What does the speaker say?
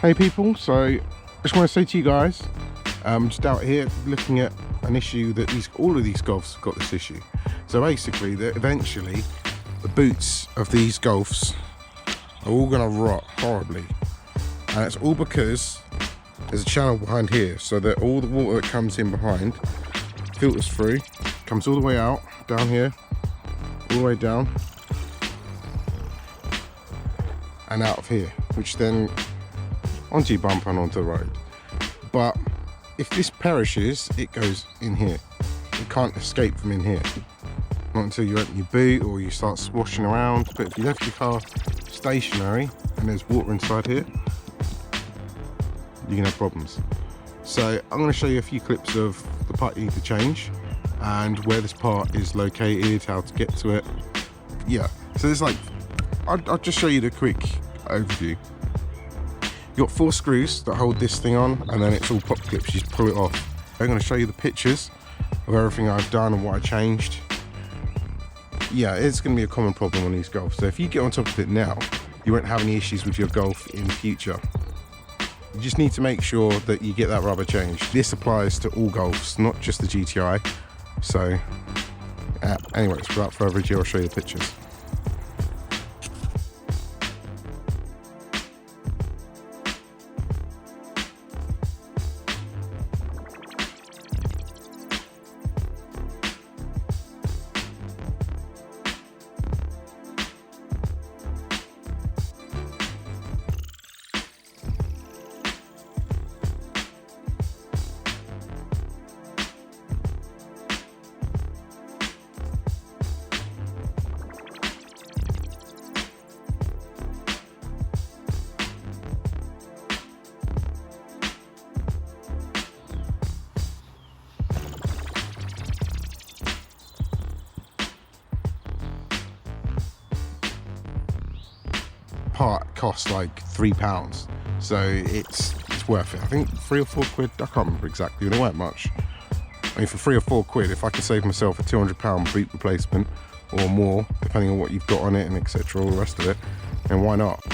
Hey people, so I just want to say to you guys, just out here looking at an issue that all of these Golfs have got this issue. So basically, eventually the boots of these Golfs are all going to rot horribly, and it's all because there's a channel behind here, so that all the water that comes in behind filters through, comes all the way out, down here, all the way down, and out of here, which then onto your bumper and onto the road. But if this perishes, it goes in here. It can't escape from in here. Not until you open your boot or you start swashing around. But if you left your car stationary and there's water inside here, you can have problems. So I'm going to show you a few clips of the part you need to change and where this part is located, how to get to it. Yeah, so there's like, I'll just show you the quick overview. You've got 4 screws that hold this thing on, and then it's all pop clips, you just pull it off. I'm going to show you the pictures of everything I've done and what I changed. Yeah, it's going to be a common problem on these Golfs, so if you get on top of it now, you won't have any issues with your Golf in the future. You just need to make sure that you get that rubber changed. This applies to all Golfs, not just the GTI. So, anyways, without further ado, I'll show you the pictures. Part costs like £3, so it's worth it. I think 3 or 4 quid, I can't remember exactly, they weren't much. I mean, for 3 or 4 quid, if I can save myself a £200 boot replacement or more, depending on what you've got on it and etc, all the rest of it, then why not?